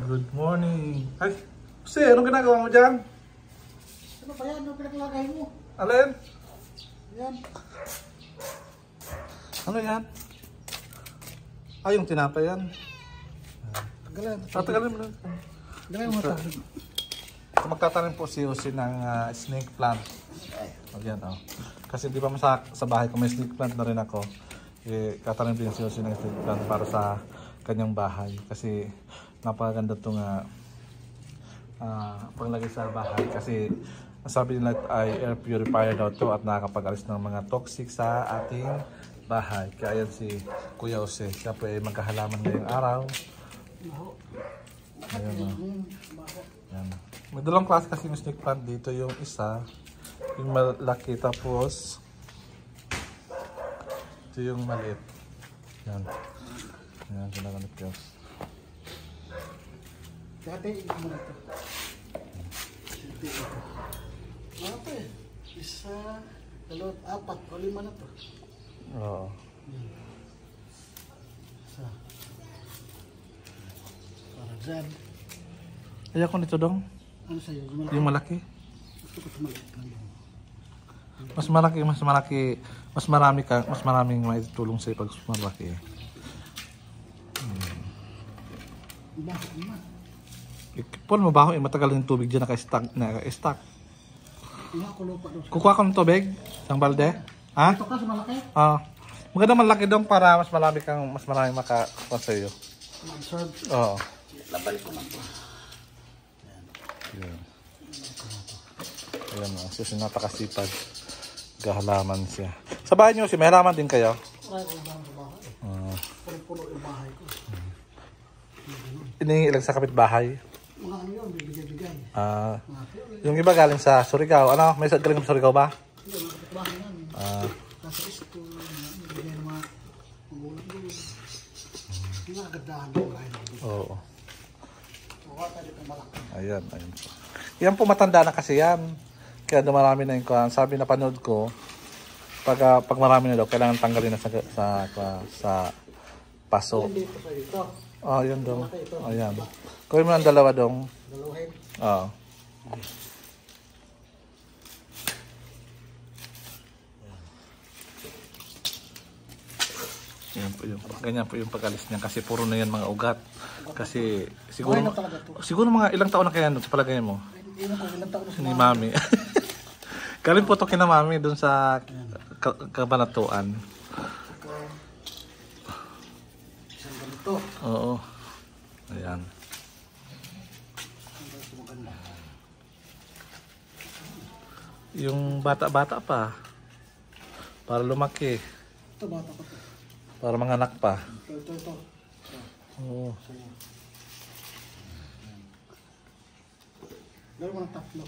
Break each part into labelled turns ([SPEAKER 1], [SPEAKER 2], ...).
[SPEAKER 1] Good morning. Ay, kasi anong ginagawa mo dyan?
[SPEAKER 2] Ano ba yan? Ano pinaglagay mo?
[SPEAKER 1] Alin?
[SPEAKER 2] Yan.
[SPEAKER 1] Ano yan? Ay, yung tinapay yan.
[SPEAKER 2] Tagalan.
[SPEAKER 1] Tatagalin mo lang.
[SPEAKER 2] Tagalan mo ito.
[SPEAKER 1] Magtatanim po si Jose ng snake plant. O yan, oh. Kasi di ba sa bahay ko may snake plant na rin ako. Tatanim din si Jose ng snake plant para sa kanyang bahay. Kasi napakaganda itong panglagay sa bahay. Kasi sabi nila ay air purifier daw to at nakakapag-alis ng mga toxic sa ating bahay. Kaya yan si Kuya Jose. Siya po ay magkahalaman ngayong araw. Ayan, oh. Ayan. May dalawang klase kasi yung snake plant dito. Yung isa, yung malaki, tapos ito yung maliit. Yan. Yan, ginaganap yun.
[SPEAKER 2] Dati, ito mo na ito. Ano ito eh? Isa, dalawa, apat, o lima na ito.
[SPEAKER 1] Oo.
[SPEAKER 2] Isa. Para dyan.
[SPEAKER 1] Kaya ko nito dong.
[SPEAKER 2] Ano sa'yo?
[SPEAKER 1] Yung malaki.
[SPEAKER 2] Gusto ko tumalit lang yun.
[SPEAKER 1] Mas maraming maitutulong sa pag malaki.
[SPEAKER 2] Bakit naman?
[SPEAKER 1] Paul, mabaho matagal yung tubig dyan naka-stack.
[SPEAKER 2] Kuha ko lupa doon.
[SPEAKER 1] Kukuha ko ng tubig? Isang balde? Ha?
[SPEAKER 2] Ito ka sa malaki?
[SPEAKER 1] Maganda malaki dong para mas marami makakuha sa iyo.
[SPEAKER 2] Serve.
[SPEAKER 1] Oo.
[SPEAKER 2] Labalik ko lang ito.
[SPEAKER 1] Ayan. Ayan o. Kasi napakasipag. Gahalaman siya. Sa bahay niyo, may halaman din kayo?
[SPEAKER 2] Ay, wala sa bahay. Puno-puno yung bahay ko.
[SPEAKER 1] Iniilag sa kapitbahay?
[SPEAKER 2] Mga ano yun, bibigay-bigay.
[SPEAKER 1] Yung iba galing sa Surigao. Ano? May galing sa Surigao ba?
[SPEAKER 2] Hindi, mga kapitbahay namin. Nasa isto, bibigay ng mga magulang doon. Hindi nga agadahan yung bahay namin.
[SPEAKER 1] Oo.
[SPEAKER 2] Kuha tayo ng malaki.
[SPEAKER 1] Ayan, ayan po. Yan po matanda na kasi yan. Kaya dumarami na yung kuhan. Sabi na panood ko, pag marami na daw, kailangan tanggalin na sa paso.
[SPEAKER 2] Dito sa dito.
[SPEAKER 1] Oh, yan dong. Ayan. Kuhin mo ng dalawa dong.
[SPEAKER 2] Dalawahin.
[SPEAKER 1] Oo. Ganyan po yung pag-alis niya kasi puro na yan mga ugat. Kasi siguro mga ilang taon na kaya doon sa palagay mo? Ni Mami. Galing po ito kina Mami doon sa Kabanatuan.
[SPEAKER 2] Isang ganito.
[SPEAKER 1] Oo. Ayan. Yung bata-bata pa. Para lumaki.
[SPEAKER 2] Ito, bata ko ito.
[SPEAKER 1] Para manganak pa.
[SPEAKER 2] Ito.
[SPEAKER 1] Oo.
[SPEAKER 2] Gawin mo ng tatlo.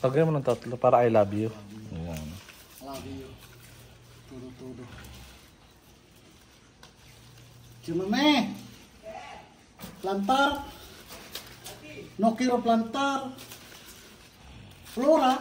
[SPEAKER 1] Lagyan mo ng tatlo para I love you. Ayan.
[SPEAKER 2] Love you. Tudo. Chumame! Plantar! No quiero plantar! Flora!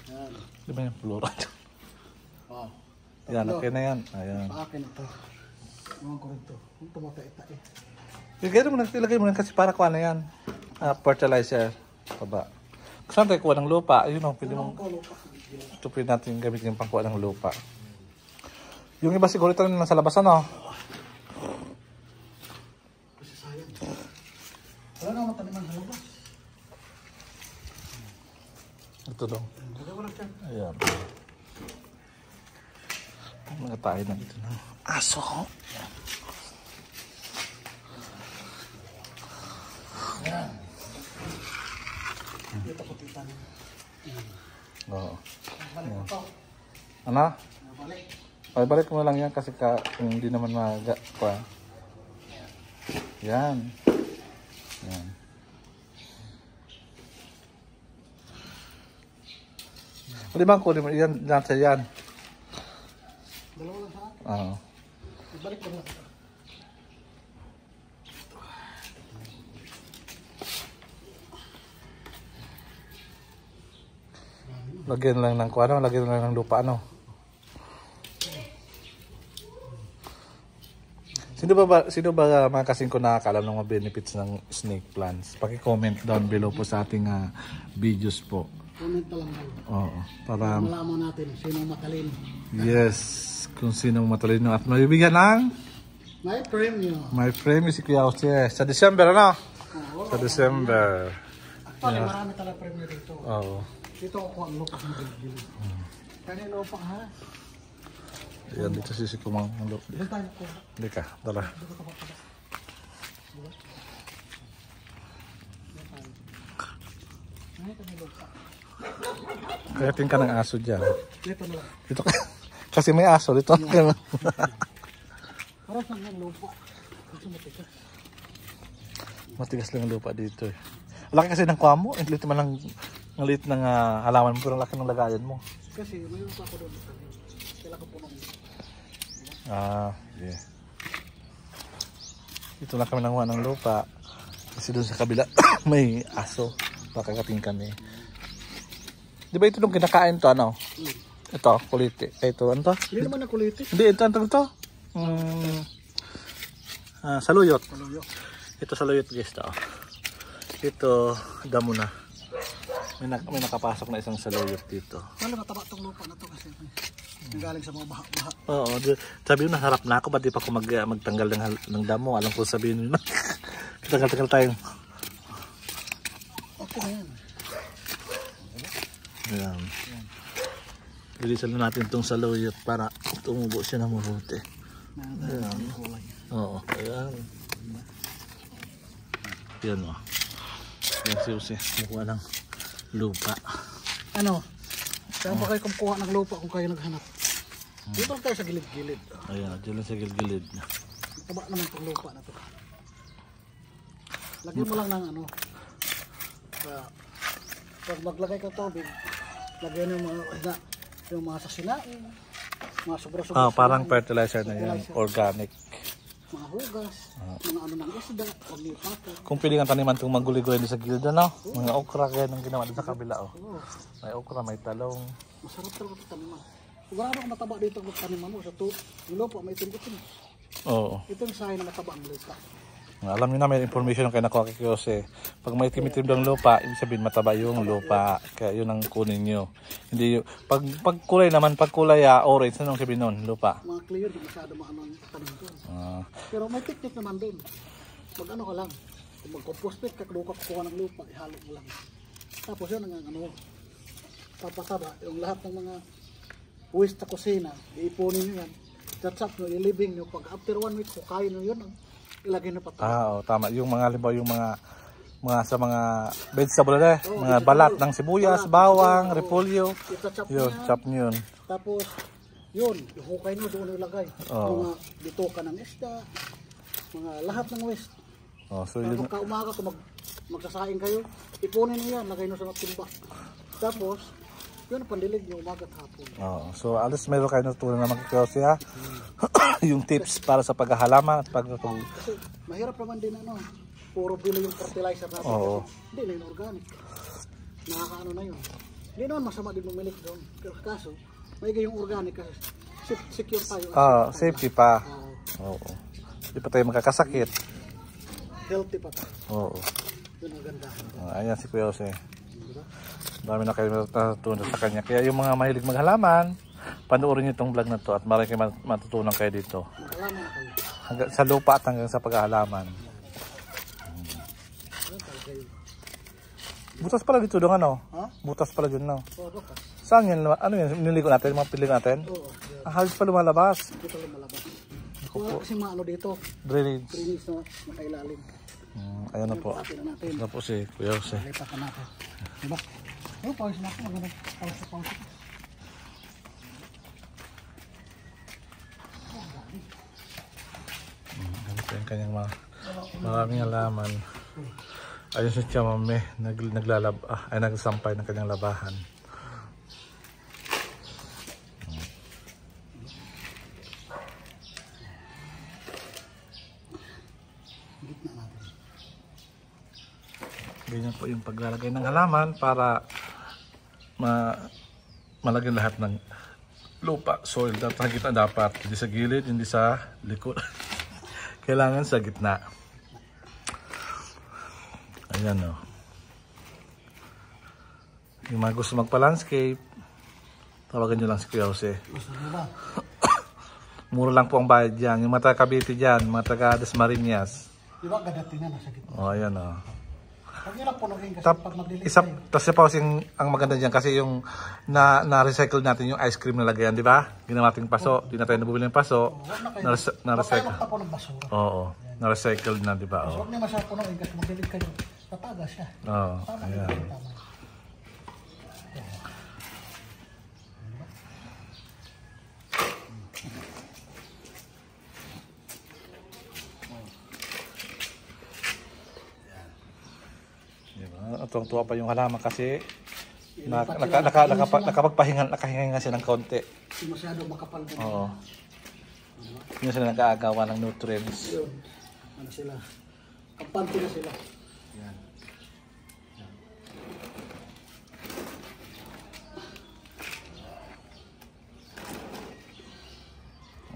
[SPEAKER 2] Yan.
[SPEAKER 1] Di ba yung plural?
[SPEAKER 2] Wow.
[SPEAKER 1] Yan, okay na yan. Ayan.
[SPEAKER 2] Sa akin ito. Ewan ko rin ito. Kung tumatay-tay.
[SPEAKER 1] Ilagay mo na kasi para kuha na yan. Fertilizer. Paba. Saan tayo kuha ng lupa? Ayun o, pwede mong... Ito pwede natin gamitin yung pangkuha ng lupa. Yung iba siguro ito rin lang sa labas, ano?
[SPEAKER 2] Kasi sayang. Wala nga mataniman sa labas.
[SPEAKER 1] Ito daw.
[SPEAKER 2] Lagay ko lang dyan.
[SPEAKER 1] Ayan. Mga tayo na dito ng aso.
[SPEAKER 2] Yan. Dito ko titan.
[SPEAKER 1] Oo.
[SPEAKER 2] Balik ko ito.
[SPEAKER 1] Ano?
[SPEAKER 2] Balik.
[SPEAKER 1] Balik mo lang yan kasi hindi naman maga pa. Yan. Yan. Pwede bang kunin mo yan? Nasa yan.
[SPEAKER 2] Dalawa lang sa akin.
[SPEAKER 1] Oo.
[SPEAKER 2] Balik ko lang ito.
[SPEAKER 1] Lagyan lang ng kuano, lagyan lang ng lupa, ano. Sino ba mga kasing ko nakakaalam ng mga benefits ng snake plants? Paki-comment down below po sa ating videos po.
[SPEAKER 2] Comment na lang daw.
[SPEAKER 1] Oo, para
[SPEAKER 2] malaman natin sino matalino.
[SPEAKER 1] yes, kung sino matalino at mabibigyan ng
[SPEAKER 2] May premyo.
[SPEAKER 1] my friend si Kuya Jose sa December ano?
[SPEAKER 2] Oo.
[SPEAKER 1] Sa December.
[SPEAKER 2] Actually, marami talaga premyo dito.
[SPEAKER 1] Oo.
[SPEAKER 2] Dito ako ang lupa ng gilid. Kanino pa ha?
[SPEAKER 1] Yan dito si Kumang Mulo.
[SPEAKER 2] Doon tayo ko.
[SPEAKER 1] Hindi ka, tara. Kaya tingin ka ng aso dyan.
[SPEAKER 2] Dito na lang.
[SPEAKER 1] Dito ka. Kasi may aso dito.
[SPEAKER 2] Parang saan ng lupa. Kasi matigas.
[SPEAKER 1] Matigas lang ang lupa dito eh. Laki kasi ng kuha mo. Ang liit man ang liit ng halaman mo. Pero ang laki ng lagayan mo.
[SPEAKER 2] Kasi mayroon pa ako doon. Kailangan ko punong.
[SPEAKER 1] Yeah. Dito lang kami nanguha ng lupa. Kasi doon sa kabila may aso. Pakakating kami. Di ba ito nung kinakain to ano? Ito, kuliti. Ito, ano to?
[SPEAKER 2] Hindi naman nakulitis.
[SPEAKER 1] Hindi, ito, ano to? Saluyot.
[SPEAKER 2] Paluyo.
[SPEAKER 1] Ito saluyot guys to. Ito, damo na. May nakapasok na isang saluyot dito.
[SPEAKER 2] Wala mataba itong lupa na to kasi nanggaling sa mga baha-baha.
[SPEAKER 1] Oo, sabi mo naharap na ako, ba't di pa ako magtanggal ng damo? Alam ko sabihin nyo na. Tagal-tagal tayo.
[SPEAKER 2] Okay na yan.
[SPEAKER 1] Ayan. Bilisan na natin itong saluyot para tumubo siya na mabuti. Ayan. Oo, ayan. Yan o. Yan si Jose, kukuha ng lupa.
[SPEAKER 2] Ano? Saan ba kayo kumukuha ng lupa kung kayo naghanap? Dito lang tayo sa gilid-gilid.
[SPEAKER 1] Ayan, dyan lang sa gilid.
[SPEAKER 2] Taba naman itong lupa na to. Lagyan mo lang ng ano. Pag maglagay ka tubig, lagyan yung mga sasinain, mga sobra-sobra.
[SPEAKER 1] Parang fertilizer na yan, organic.
[SPEAKER 2] Mga hugas, mga ano ng isda, huwag niyo pato.
[SPEAKER 1] Kung pili kang taniman itong maguli-guli sa gilid, ano? Mga okra, kaya nang ginawa sa kabila. Oh. May okra, may talong.
[SPEAKER 2] Masarap talaga ito taniman. Sigurado kung mataba dito ang taniman mo. Yung lupa, may itim-itim.
[SPEAKER 1] Oo.
[SPEAKER 2] Ito yung sahay na mataba ang lupa.
[SPEAKER 1] Alam niyo na may information kayo nakuha kay Jose. Pag may itim-itim ng lupa, ibig sabihin mataba yung lupa. Kaya yun ang kunin nyo. Hindi yung, pag kulay naman, pag kulay orange, anong sabihin nun? Lupa.
[SPEAKER 2] Mga clear, di masyado maano ang tanim doon. Pero may technique naman doon. Mag-ano ka lang. Kung mag-compost pit, kukuha ng lupa, ihalo mo lang. Tapos yun ang ano, papasaba, yung lahat ng mga waste sa kusina, iipunin nyo yan. Chatsap nyo, ilibing nyo. Pag after 1 week, kukain nyo yun, ilagay na pati.
[SPEAKER 1] Tama. Yung mga halimbawa, yung mga sa mga vegetable na mga balat ng sibuyas, bawang, repolyo. Yun, chop nyo yun.
[SPEAKER 2] Tapos, yun, ihukay nyo doon ilagay. Mga bituka ng isda, mga lahat ng waste.
[SPEAKER 1] So yun.
[SPEAKER 2] Pagka umaga, kung magsasaing kayo, ipunin nyo yan, lagay nyo sa timba. Tapos, yun, pandilig nyo umaga at hapon.
[SPEAKER 1] So alas meron kayo natutunan naman kay Jose ha. Yung tips para sa paghahalaman at
[SPEAKER 2] Kasi mahirap naman din puro bilo yung fertilizer natin. Hindi na yung organic. Nakakaano na yun. Hindi naman masama din bumili doon. Kaso, may yung organic kasi secure tayo.
[SPEAKER 1] Safety pa. Hindi pa tayo magkakasakit.
[SPEAKER 2] Healthy pa tayo. Yun ang ganda.
[SPEAKER 1] Ayan si Kuya Jose. Dami na kayo natutunan sa kanya. Kaya yung mga mahilig maghalaman, panoorin nyo itong vlog na to at marami kayo matutunan kayo dito.
[SPEAKER 2] Maghalaman na kayo.
[SPEAKER 1] Hanggang sa lupa at hanggang sa paghahalaman. Butas pala dito doon ano? Butas pala dyan no?
[SPEAKER 2] Butas.
[SPEAKER 1] Saan yan? Ano yan? Niligo natin? Mga piling natin? Ang halos pa lumalabas.
[SPEAKER 2] Dito lumalabas. Wala kasi maano dito.
[SPEAKER 1] Drainage.
[SPEAKER 2] Drainage na nakailalim.
[SPEAKER 1] Ayan na po. Ayan na po si Kuya Jose.
[SPEAKER 2] Lipat ka natin. Diba? Pawis na ako. Magandang pawis.
[SPEAKER 1] Ganito yung kanyang maraming halaman. Ayun si Chamame, nagsampay ng kanyang labahan. Ganyan po yung paglalagay ng halaman para malagyan lahat ng lupa, soil. Dapat nakikita dapat hindi sa gilid, hindi sa likod. Kailangan sa gitna. Ayan o. Yung mga gusto magpa-landscape, tawagan nyo lang si Kuya Jose.
[SPEAKER 2] Gusto nyo ba?
[SPEAKER 1] Mura lang po ang bayad dyan. Yung mga taga Cavite dyan, mga taga Dasmariñas.
[SPEAKER 2] Di ba gadating na nasa gitna?
[SPEAKER 1] O, ayan o.
[SPEAKER 2] Huwag nyo lang punuhin kasi pag mag-delete
[SPEAKER 1] Isa,
[SPEAKER 2] kayo.
[SPEAKER 1] tapos pa ang maganda dyan kasi yung na-recycle natin yung ice cream na lagayan, di ba? Ginawa natin paso, di na tayo nabubili ng paso.
[SPEAKER 2] Huwag na kayo.
[SPEAKER 1] Na-recycle.
[SPEAKER 2] Huwag kayo magtapon ng basura.
[SPEAKER 1] Oo, na-recycle na, di ba?
[SPEAKER 2] So, huwag nyo masyadong punuhin kasi mag-delete kayo. Tatagas siya.
[SPEAKER 1] Oo,
[SPEAKER 2] Tama
[SPEAKER 1] ayan.
[SPEAKER 2] yun, tama.
[SPEAKER 1] Tuwang-tuwa pa yung halaman kasi nakahinga nga siya ng konti.
[SPEAKER 2] Hindi masyado makapal din.
[SPEAKER 1] Oo. Hindi sila nag-aagawa ng nutrients.
[SPEAKER 2] Yun. Ano sila? Kampante na sila.
[SPEAKER 1] Yan.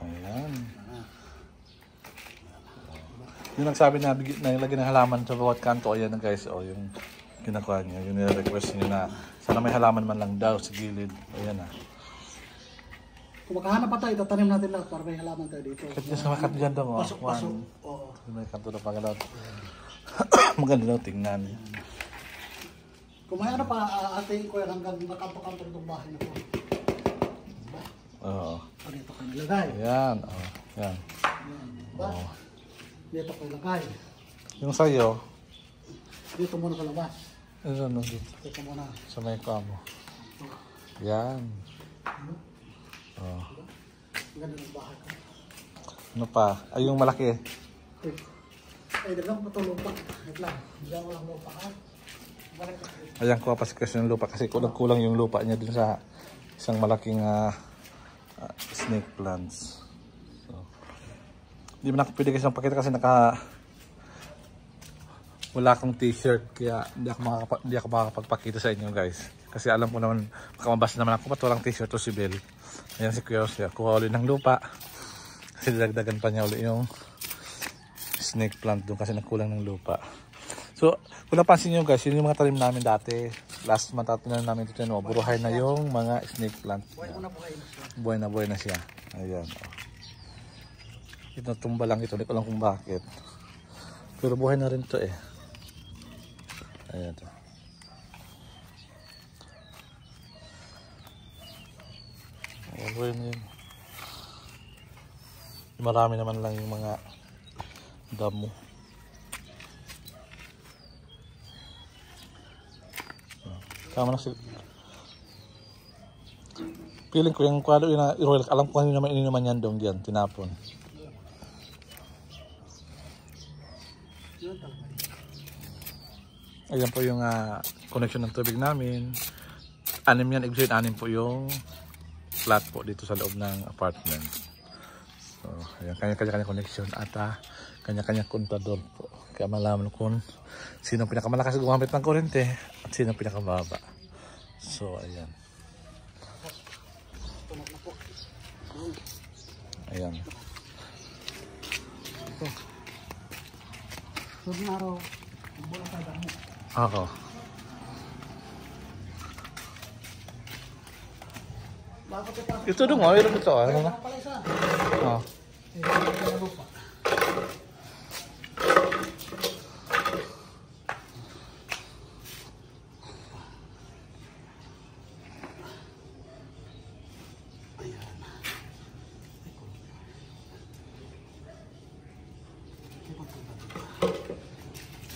[SPEAKER 1] Ayan. Yung nagsabi na nilagyan ng halaman sa bawat kanto, ayan na guys, o yung kinakuha niya, yung nire-request niya na sana may halaman man lang daw sa gilid. Ayan na.
[SPEAKER 2] Kung makahanap pa tayo, tatanim natin lahat para may halaman tayo dito.
[SPEAKER 1] Kasi sa makat dyan daw,
[SPEAKER 2] Pasok-pasok. Oo.
[SPEAKER 1] may kanto na pangalawat. Maganda daw tingnan.
[SPEAKER 2] Kung may ano pa, ating ko yan hanggang nakanto-kanto itong bahay na po.
[SPEAKER 1] Oo.
[SPEAKER 2] Dito ko nilagay.
[SPEAKER 1] Ayan. Oh. Ayan.
[SPEAKER 2] Diba? Dito ko ilagay.
[SPEAKER 1] Yung sa'yo,
[SPEAKER 2] Dito muna sa labas.
[SPEAKER 1] ano dito?
[SPEAKER 2] Dito muna.
[SPEAKER 1] Sa may kamo. Yan. Oh.
[SPEAKER 2] Ganun ang bahay ko.
[SPEAKER 1] Ano pa? Ay, yung malaki.
[SPEAKER 2] Ay, dagang pa ito lupa. Wait lang. Diyan walang lupa ha. Balik ko.
[SPEAKER 1] Ayan, kuha pa kasi yung lupa kasi kulang yung lupa niya dun sa isang malaking snake plants. So, hindi mo na pwede kasi pakita kasi wala akong t-shirt kaya hindi ako makakapagpakita sa inyo guys. Kasi alam ko naman, makamabas naman ako ba't walang t-shirt to si Bel. Ayan si Kuya Jose, kuha ulit ng lupa. Kasi dagdagan pa niya ulit yung snake plant doon kasi nakulang ng lupa. So, kung napansin nyo guys, yun yung mga talim namin dati. Last month tatinan namin ito, buruhay na yung mga snake plant. Buhay na siya. Ayan. Ito tumba lang ito, hindi ko lang kung bakit. Pero buhay na rin ito eh. Ayan ito. Buhay na yun. Marami naman lang yung mga damo. Tama na sila. Feeling ko yung kwado yun na i-royal. Alam ko kanina naman ininuman yan doon diyan. Tinapon. Ayan po yung connection ng tubig namin. 6 yan. Ibig sabihin 6 po yung flat po dito sa loob ng apartment. So, ayan. Kanya-kanya connection. At kanya-kanya kontador po. Kaya malaman kung sino pinakamalakas gumamit ng kuryente at sino pinakamababa. So, ayan. Ayan.
[SPEAKER 2] Sunaro. Bola sa damo.
[SPEAKER 1] Ako. Ito dong, mayroon ito. Ano na? Oh.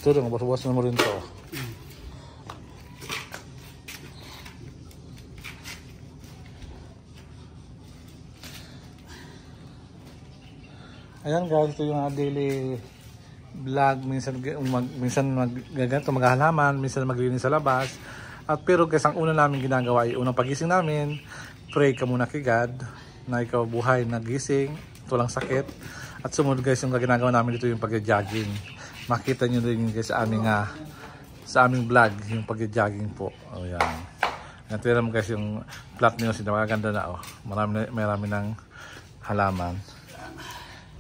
[SPEAKER 1] Ito dong, buwas-buwas mo rin ito. Ayan guys, ito yung daily vlog. Minsan magaganto, maghahalaman, minsan maglinis sa labas. At pero guys, ang una namin ginagawa ay unang pagising namin, pray ka muna kay God na ikaw buhay na gising, walang sakit. At sumunod guys, yung ginagawa namin dito yung pag-jogging. Makita nyo rin guys sa aming vlog, yung pag-jogging po. O yan. Yan, tira mo guys yung plot nyo, magaganda na oh. Marami ng halaman.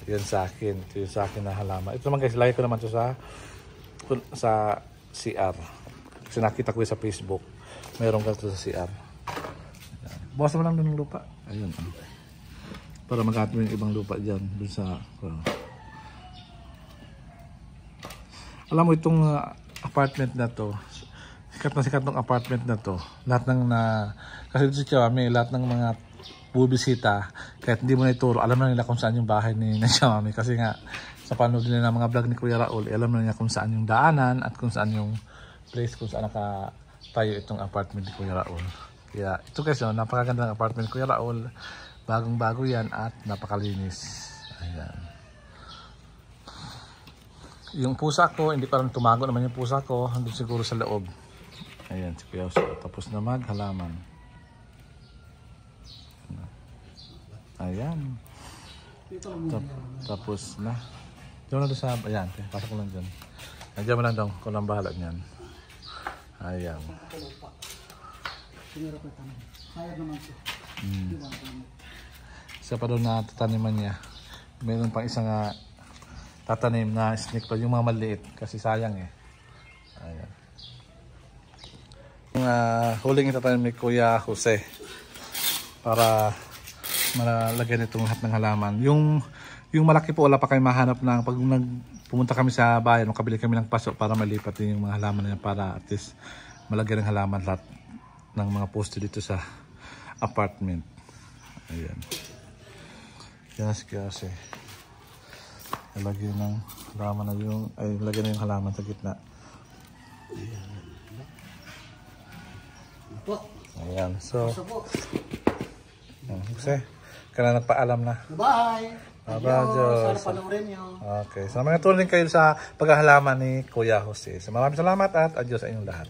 [SPEAKER 1] Yan sa akin. Ito yung sa akin na halaman. Ito naman guys, lagay ko naman ito sa CR. Kasi nakita ko sa Facebook. Mayroon ganito sa CR. Bukas naman lang doon ng lupa. Ayun. Para mag-ato yung ibang lupa dyan. Doon sa... Alam mo itong apartment na to. Sikat ng apartment na to. Lahat ng kasi dito sa Xiaomi, lahat ng mga bubisita, kahit hindi mo na ituro, alam na nila kung saan yung bahay ni Xiaomi. Kasi nga, sa panood nila ng mga vlog ni Kuya Raul, alam na niya kung saan yung daanan at kung saan yung place, kung saan nakatayo itong apartment ni Kuya Raul. Kaya ito guys, napakaganda ng apartment ni Kuya Raul. Bagong-bago yan at napakalinis. Ayan. Yung pusa ko, hindi parang tumago naman yung pusa ko. Andun siguro sa loob. Ayan, si Kuya Raul. Tapos na maghalaman. Ayan. Tapos na. Diyan mo lang doon sa... Ayan, pasok ko lang dyan. Diyan mo lang doon. Kung lang bahala niyan. Ayan.
[SPEAKER 2] Sayang naman siya.
[SPEAKER 1] Isa pa doon na tataniman niya. Mayroon pang isang tatanim na snake plant. Yung mga maliit. Kasi sayang eh. Ayan. Yung huling itatanim ni Kuya Jose. Para... malagyan itong lahat ng halaman. Yung malaki po, wala pa kayo mahanap ng pag pumunta kami sa bayan, makabili kami ng paso para malipat yung mga halaman na yan para at least malagyan ng halaman lahat ng mga poste dito sa apartment. Ayan. Kasi lagyan ng halaman na yung, lagyan na yung halaman sa gitna. Ayan. So, kasi kaya nagpaalam na.
[SPEAKER 2] Bye! Sana panoorin nyo.
[SPEAKER 1] Okay. So, mga tulong kayo sa paghahalaman ni Kuya Jose. So, maraming salamat at adios sa inyong lahat.